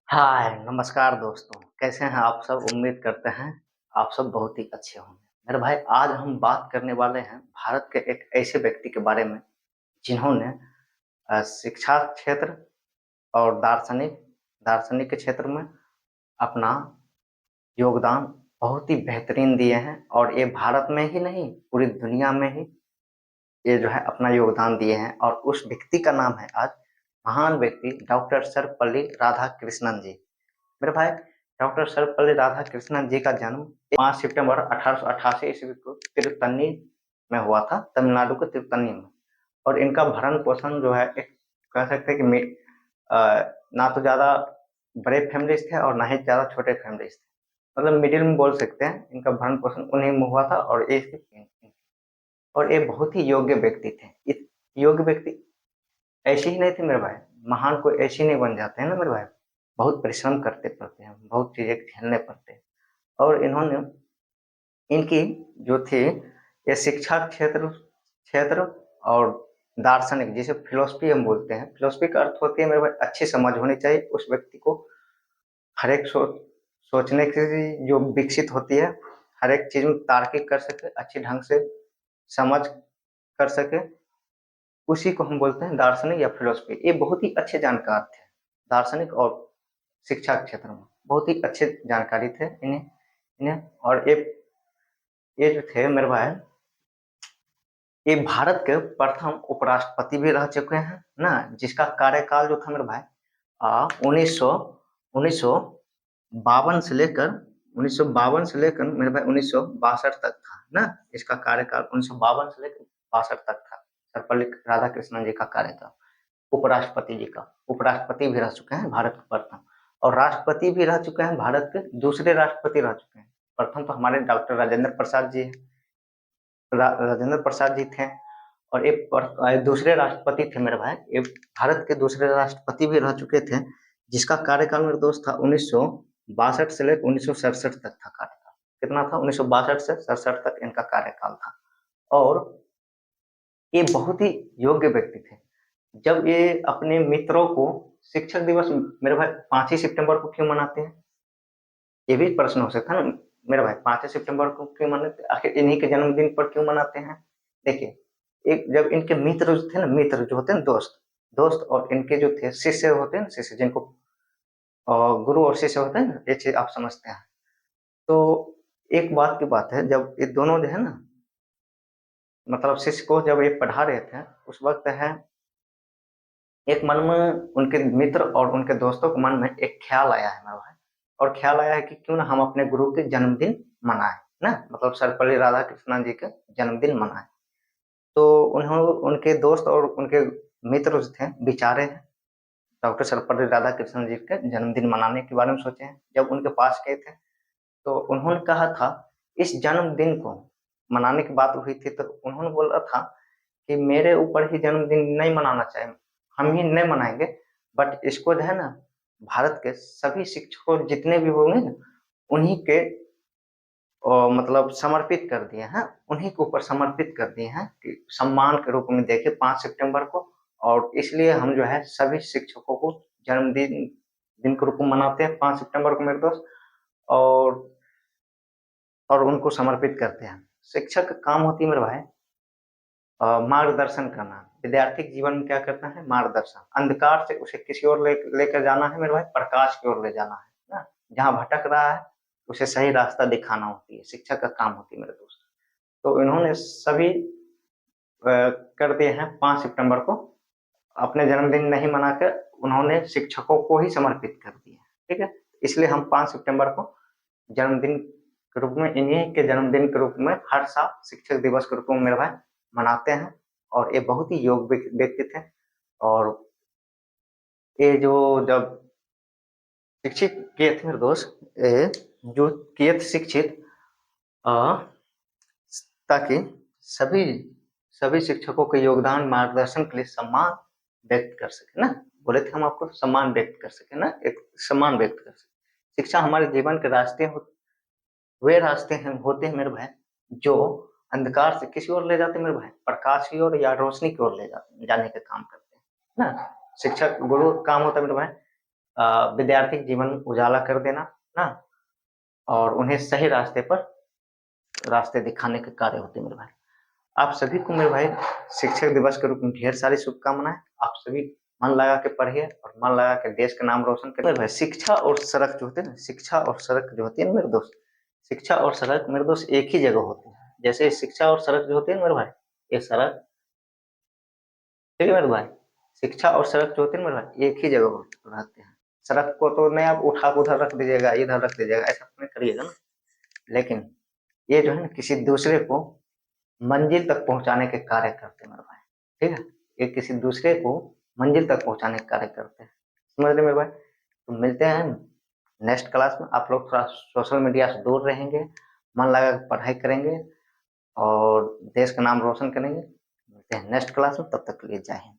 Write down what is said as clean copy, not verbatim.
हाय, नमस्कार दोस्तों, कैसे हैं आप सब? उम्मीद करते हैं आप सब बहुत ही अच्छे होंगे। मेरे भाई आज हम बात करने वाले हैं भारत के एक ऐसे व्यक्ति के बारे में जिन्होंने शिक्षा क्षेत्र और दार्शनिक दार्शनिक के क्षेत्र में अपना योगदान बहुत ही बेहतरीन दिए हैं और ये भारत में ही नहीं पूरी दुनिया में ही ये जो है अपना योगदान दिए हैं और उस व्यक्ति का नाम है आज महान व्यक्ति डॉक्टर सर्वपल्ली राधाकृष्णन जी। मेरे भाई डॉक्टर सर्वपल्ली राधाकृष्णन जी का जन्म 5 सितंबर 1888 ईस्वी को तिरुत्तनी में हुआ था, तमिलनाडु के तिरुत्तनी में। और इनका भरण पोषण जो है एक कह सकते हैं कि ना तो ज़्यादा बड़े फैमिली थे और ना ही ज़्यादा छोटे फैमिली थे, मतलब मिडिल में बोल सकते हैं। इनका भरण पोषण उन्हीं में हुआ था और और ये बहुत ही योग्य व्यक्ति थे। इस योग्य व्यक्ति ऐसे ही नहीं थे मेरे भाई, महान कोई ऐसे ही नहीं बन जाते हैं ना मेरे भाई। बहुत परिश्रम करते पड़ते हैं, बहुत चीजें झेलने पड़ते हैं। और इन्होंने इनकी जो थी ये शिक्षा क्षेत्र क्षेत्र और दार्शनिक जिसे फिलोसफी हम बोलते हैं। फिलोसफी का अर्थ होती है मेरे भाई अच्छी समझ होनी चाहिए उस व्यक्ति को, हर एक सोचने की जो विकसित होती है, हर एक चीज में तार्किक कर सके, अच्छी ढंग से समझ कर सके, उसी को हम बोलते हैं दार्शनिक या फिलोसफी। ये बहुत ही अच्छे जानकार थे दार्शनिक और शिक्षा के क्षेत्र में, बहुत ही अच्छे जानकारी थे इन्हें इन्हें और ये जो थे मेरे भाई, ये भारत के प्रथम उपराष्ट्रपति भी रह चुके हैं ना, जिसका कार्यकाल जो था मेरे भाई 1952 से लेकर 1952 से लेकर मेरे भाई 1962 तक था ना। इसका कार्यकाल 1952 से लेकर 62 तक था। सर्वपल्ली राधाकृष्णन जी का कार्यकाल उपराष्ट्रपति जी का, उपराष्ट्रपति भी रह चुके हैं भारत के प्रथम, और राष्ट्रपति भी रह चुके हैं, भारत के दूसरे राष्ट्रपति रह चुके हैं। प्रथम तो हमारे डॉक्टर राजेंद्र प्रसाद जी राजेंद्र प्रसाद जी थे, और एक दूसरे राष्ट्रपति थे मेरे भाई, ये भारत के दूसरे राष्ट्रपति भी रह चुके थे, जिसका कार्यकाल मेरे दोस्त था 1962 से लेकर 1967 तक था कार्यकाल। कितना था? 1962 से 67 तक इनका कार्यकाल था। और ये बहुत ही योग्य व्यक्ति थे। जब ये अपने मित्रों को शिक्षक दिवस मेरे भाई 5 ही सितंबर को क्यों मनाते हैं? ये भी प्रश्न हो सकता है ना मेरे भाई, 5 सितंबर को क्यों मनाते हैं? आखिर इन्हीं के जन्मदिन पर क्यों मनाते हैं? देखिए, एक जब इनके मित्र जो थे ना, मित्र जो होते हैं दोस्त, दोस्त और इनके जो थे शिष्य होते हैं, शिष्य जिनको गुरु और शिष्य होते हैं ना, ये चीज आप समझते हैं। तो एक बात की बात है, जब ये दोनों जो है ना, मतलब शिष्य को जब ये पढ़ा रहे थे उस वक्त है एक मन में उनके मित्र और उनके दोस्तों के मन में एक ख्याल आया है मेरा भाई, और ख्याल आया है कि क्यों ना हम अपने गुरु के जन्मदिन मनाएं ना, मतलब सर्वपल्ली राधाकृष्णन जी के जन्मदिन मनाएं। तो उन्होंने उनके दोस्त और उनके मित्र जो थे विचारे हैं डॉक्टर सर्वपल्ली राधाकृष्णन जी के जन्मदिन मनाने के बारे में सोचे हैं। जब उनके पास गए थे तो उन्होंने कहा था इस जन्मदिन को मनाने की बात हुई थी, तो उन्होंने बोला था कि मेरे ऊपर ही जन्मदिन नहीं मनाना चाहिए, हम ही नहीं मनाएंगे, बट इसको जो है ना भारत के सभी शिक्षकों जितने भी होंगे ना उन्हीं के मतलब समर्पित कर दिए हैं, उन्हीं के ऊपर समर्पित कर दिए हैं कि सम्मान के रूप में देखे 5 सितंबर को। और इसलिए हम जो है सभी शिक्षकों को जन्मदिन दिन के रूप में मनाते हैं 5 सितंबर को मेरे दोस्त, और उनको समर्पित करते हैं। शिक्षक का काम होती है मेरे भाई मार्गदर्शन करना। विद्यार्थी के जीवन में क्या करता है? मार्गदर्शन। अंधकार से उसे किसी और लेकर जाना है मेरे भाई, प्रकाश की ओर ले जाना है ना। जहाँ भटक रहा है उसे सही रास्ता दिखाना होती है, शिक्षक का काम होती है मेरे दोस्त। तो इन्होंने सभी कर दिए हैं 5 सितंबर को अपने जन्मदिन नहीं मनाकर, उन्होंने शिक्षकों को ही समर्पित कर दिया। ठीक है, इसलिए हम 5 सितंबर को जन्मदिन के रूप में, इन्हीं के जन्मदिन के रूप में हर साल शिक्षक दिवस के रूप में मेरे भाई मनाते हैं। और ये बहुत ही योग्य व्यक्ति थे। और ये जो जब शिक्षित किए थे मेरे दोस्त, ये जो किए थे शिक्षित अ, ताकि सभी सभी शिक्षकों के योगदान मार्गदर्शन के लिए सम्मान व्यक्त कर सके ना। बोले थे हम आपको सम्मान व्यक्त कर सके ना, एक सम्मान व्यक्त कर सके। शिक्षा हमारे जीवन के रास्ते वे रास्ते हैं होते हैं मेरे भाई जो अंधकार से किसी ओर ले जाते हैं मेरे भाई, प्रकाश की ओर या रोशनी की ओर ले जाने का काम करते हैं ना। शिक्षक गुरु का काम होता है मेरे भाई विद्यार्थी के जीवन में उजाला कर देना ना, और उन्हें सही रास्ते दिखाने के कार्य होते हैं मेरे भाई। आप सभी को मेरे भाई शिक्षक दिवस के रूप में ढेर सारी शुभकामनाएं। आप सभी मन लगा के पढ़िए और मन लगा के देश का नाम रोशन करिए मेरे भाई। शिक्षा और सड़क जो होते हैं ना, शिक्षा और सड़क जो होती है ना मेरे दोस्त, शिक्षा और सड़क मेरे दोस्त एक ही जगह होती है। जैसे शिक्षा और सड़क जो होती है ना मेरे भाई, ये सड़क, ठीक है मेरे भाई, शिक्षा और सड़क जो होती है ना मेरे भाई एक ही जगह रहते हैं। सड़क को तो नहीं आप उठा के उधर रख दीजिएगा, इधर रख दीजिएगा, ऐसा नहीं करिएगा ना। लेकिन ये जो है ना किसी दूसरे को मंजिल तक पहुंचाने के कार्य करते हैं मेरे भाई, ठीक है। ये किसी दूसरे को मंजिल तक पहुंचाने के कार्य करते हैं, समझ रहे मेरे भाई। तो मिलते हैं नेक्स्ट क्लास में। आप लोग थोड़ा सोशल मीडिया से दूर रहेंगे, मन लगा के पढ़ाई करेंगे और देश का नाम रोशन करेंगे। मिलते हैं नेक्स्ट क्लास में, तब तक के लिए जय हिंद।